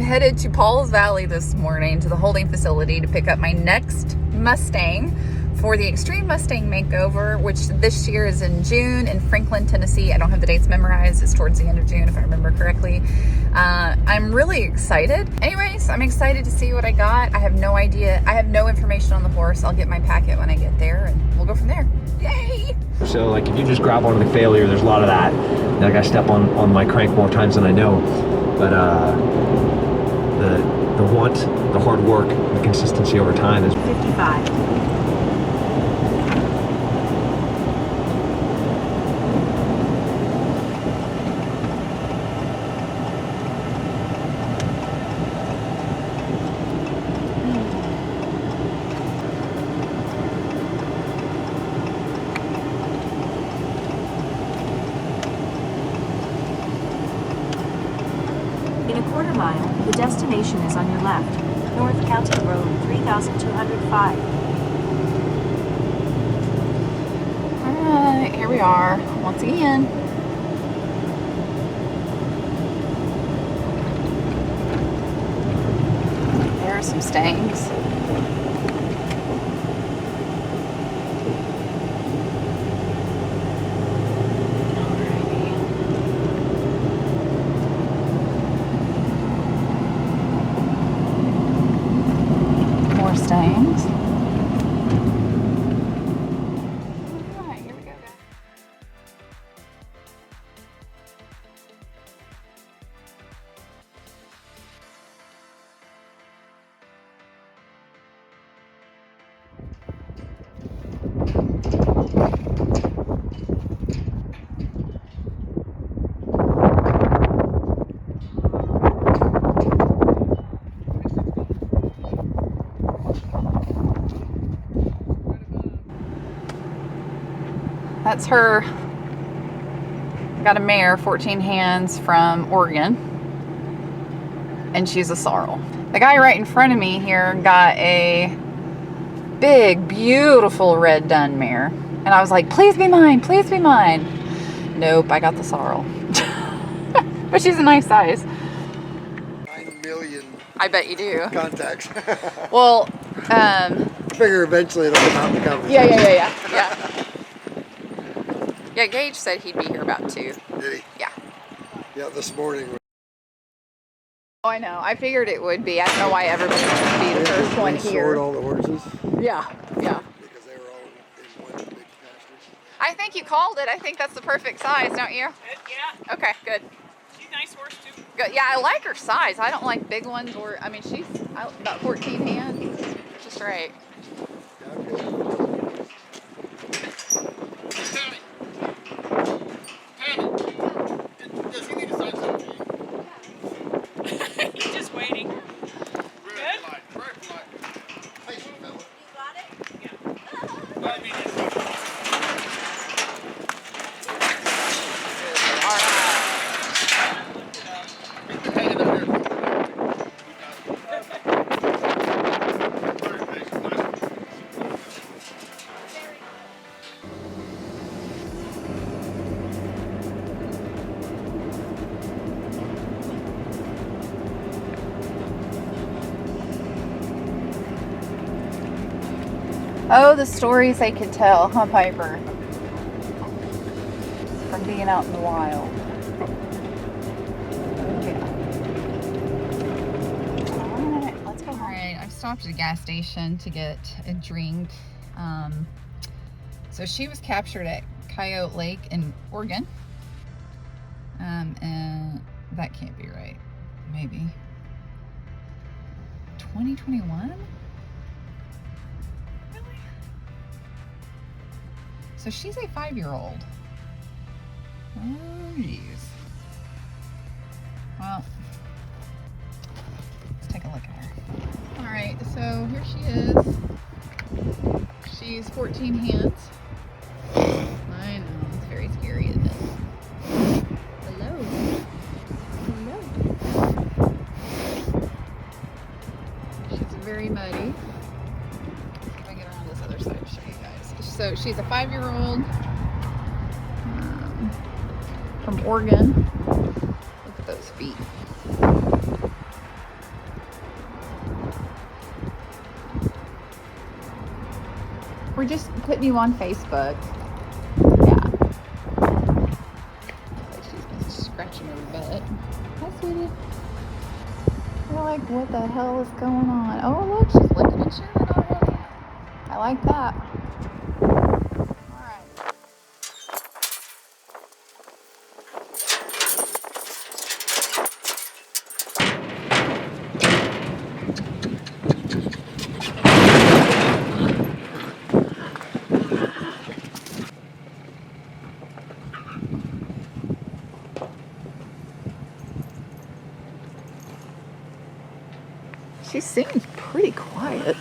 headed to Pauls Valley this morning to the holding facility to pick up my next Mustang for the Extreme Mustang Makeover, which this year is in June in Franklin, Tennessee. I don't have the dates memorized. It's towards the end of June, if I remember correctly. I'm really excited. Anyways, I'm excited to see what I got. I have no idea. I have no information on the horse. I'll get my packet when I get there, and we'll go from there. Yay! So, like, if you just grab onto the failure, there's a lot of that. Like, I step on my crank more times than I know. But the want, the hard work, the consistency over time is 55. In a quarter mile, the destination is on your left, North County Road 3205. Alright, here we are, once again. There are some Mustangs. Mustangs. Alright, here we go, guys. That's her. Got a mare, 14 hands from Oregon, and she's a sorrel. The guy right in front of me here got a big, beautiful red dun mare, and I was like, please be mine, please be mine. Nope, I got the sorrel. But she's a nice size. 9 million. I bet you do. Contacts. Well, Figure eventually it'll come out in the conversation. Yeah. Yeah, Gage said he'd be here about 2. Did he? Yeah. Yeah, this morning. Oh, I know. I figured it would be. I don't know why everybody would be the first one Sort here. all the horses. Yeah. Because they were all in one big pasture. I think you called it. I think that's the perfect size, don't you? Yeah. Okay, good. She's a nice horse too. Good. Yeah, I like her size. I don't like big ones, or I mean, she's about 14 hands. Just right. Does he need to sign something? He's just waiting. Good? Patient fella. You got it? Yeah. I mean, All right. Oh, the stories they could tell, huh, Piper? From being out in the wild. Oh, yeah. Alright, let's go. Alright, I've stopped at a gas station to get a drink. So she was captured at Coyote Lake in Oregon. And that can't be right. Maybe. 2021? So she's a 5-year-old. Oh, jeez. Well, let's take a look at her. All right, so here she is. She's 14 hands. I know, it's very scary, isn't it? Hello. Hello. She's very muddy. If I get around this other side to show you guys. So she's a 5-year-old from Oregon. Look at those feet. We're just putting you on Facebook. Yeah. She's been scratching her butt. Hi, sweetie. We're like, what the hell is going on? Oh, look, she's licking and chewing already. I like that. All right. She seems pretty quiet.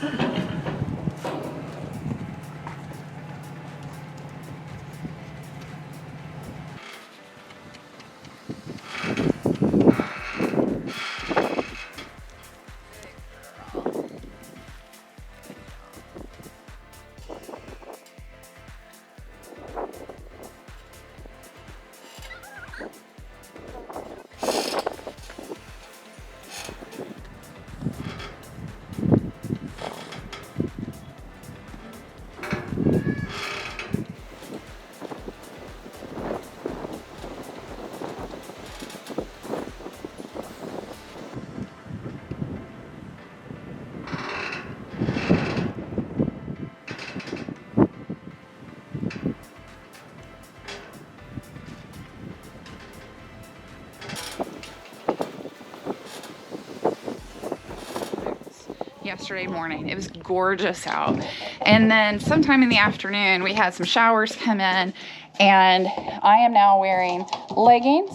Yesterday morning. It was gorgeous out. And then sometime in the afternoon, we had some showers come in, and I am now wearing leggings,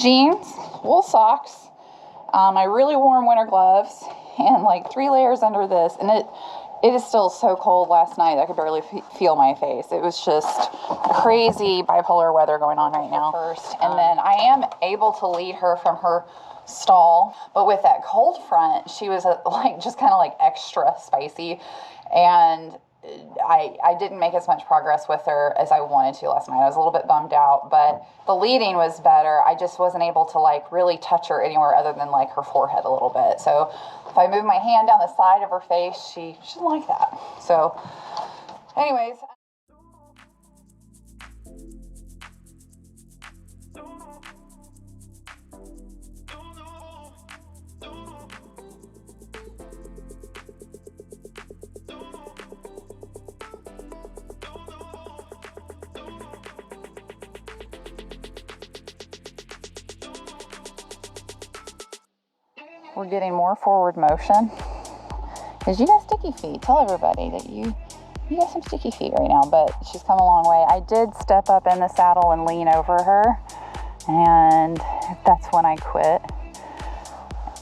jeans, wool socks, my really warm winter gloves, and like 3 layers under this. And it is still so cold last night I could barely feel my face. It was just crazy bipolar weather going on right now first. And then I am able to lead her from her stall, but with that cold front, she was like just kind of like extra spicy, and I didn't make as much progress with her as I wanted to last night. I was a little bit bummed out, but the leading was better. I just wasn't able to like really touch her anywhere other than like her forehead a little bit. So if I move my hand down the side of her face, she didn't like that. So anyways, we're getting more forward motion because you got sticky feet. Tell everybody that you got some sticky feet right now, but she's come a long way. I did step up in the saddle and lean over her, and that's when I quit.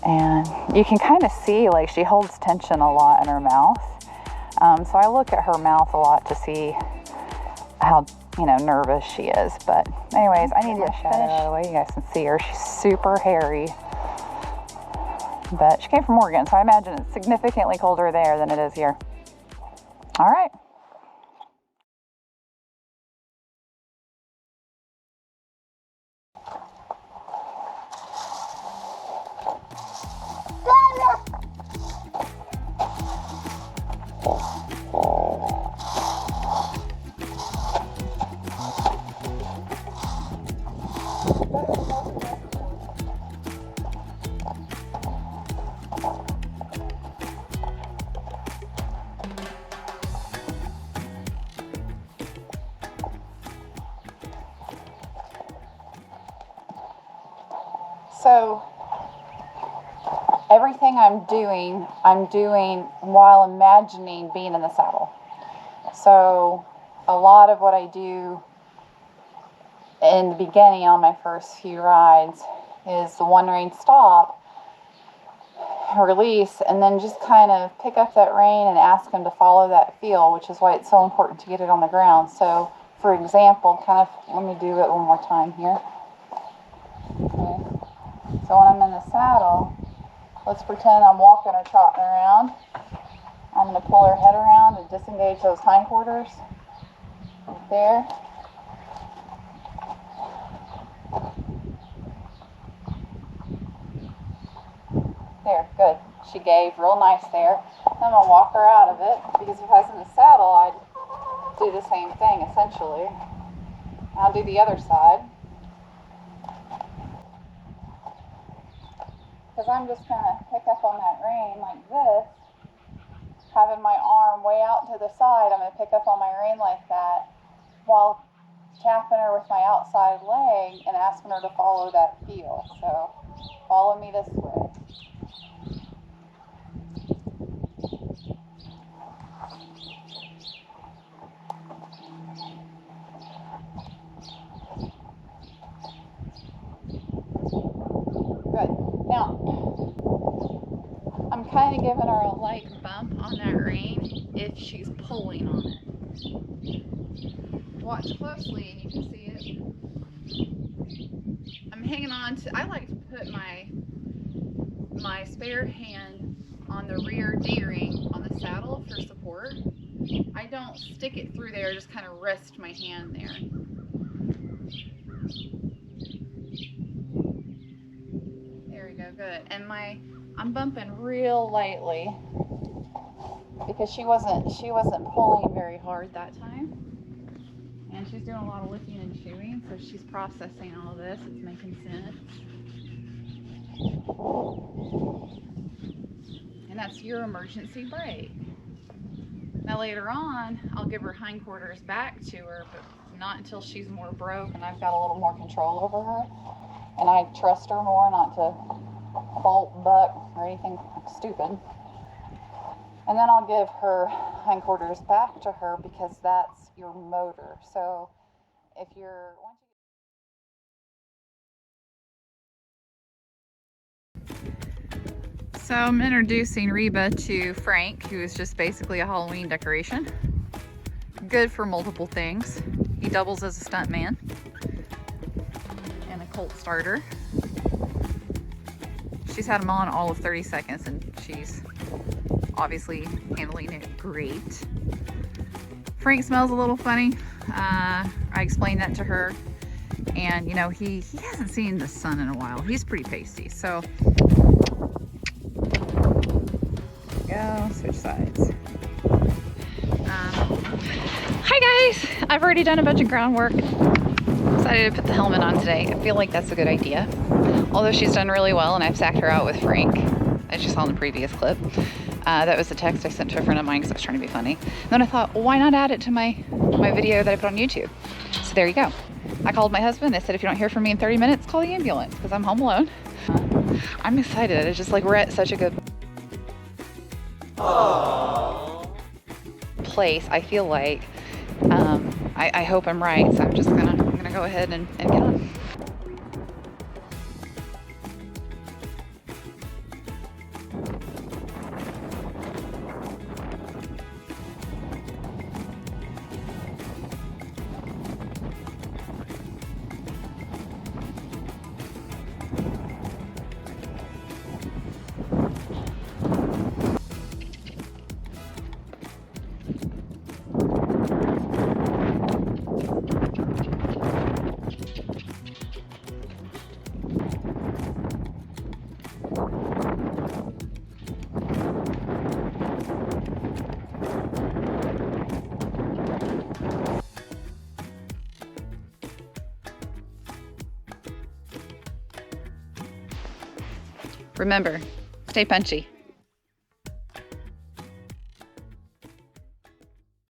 And you can kind of see like she holds tension a lot in her mouth. So I look at her mouth a lot to see how, nervous she is. But anyways, I need to get out of the way. You guys can see her. She's super hairy. But she came from Oregon, so I imagine it's significantly colder there than it is here. All right. So everything I'm doing while imagining being in the saddle. So a lot of what I do in the beginning on my first few rides is the wandering stop, release, and then just kind of pick up that rein and ask them to follow that feel, which is why it's so important to get it on the ground. So for example, let me do it one more time here. Okay. So when I'm in the saddle, let's pretend I'm walking or trotting around. I'm going to pull her head around and disengage those hindquarters. Right there. There, good. She gave real nice there. I'm going to walk her out of it, because if I was in the saddle, I'd do the same thing essentially. I'll do the other side. Because I'm just going to pick up on that rein like this, having my arm way out to the side. I'm going to pick up on my rein like that while tapping her with my outside leg and asking her to follow that heel. So follow me this way. Good. Now, I'm kind of giving her a light bump on that rein if she's pulling on it. Watch closely and you can see it. I'm hanging on to, I like to put my spare hand on the rear D-ring on the saddle for support. I don't stick it through there, just kind of rest my hand there. There we go, good. And I'm bumping real lightly because she wasn't pulling very hard that time. And she's doing a lot of licking and chewing, so she's processing all of this. It's making sense. And that's your emergency brake. Now later on, I'll give her hindquarters back to her, but not until she's more broke and I've got a little more control over her. And I trust her more not to bolt, buck, or anything stupid. And then I'll give her hindquarters back to her because that's your motor. So if you're, so I'm introducing Reba to Frank, who is just basically a Halloween decoration. Good for multiple things. He doubles as a stunt man and a colt starter. She's had him on all of 30 seconds and she's obviously handling it great. Frank smells a little funny. I explained that to her, and you know, he hasn't seen the sun in a while. He's pretty pasty, so go switch sides. Hi guys, I've already done a bunch of groundwork. Decided to put the helmet on today. I feel like that's a good idea, although she's done really well and I've sacked her out with Frank, as you saw in the previous clip. That was a text I sent to a friend of mine because I was trying to be funny. And then I thought, well, why not add it to my video that I put on YouTube? So there you go. I called my husband. I said, if you don't hear from me in 30 minutes, call the ambulance because I'm home alone. I'm excited. It's just like we're at such a good place. I feel like I hope I'm right. So I'm just gonna go ahead and get on. Remember, stay punchy.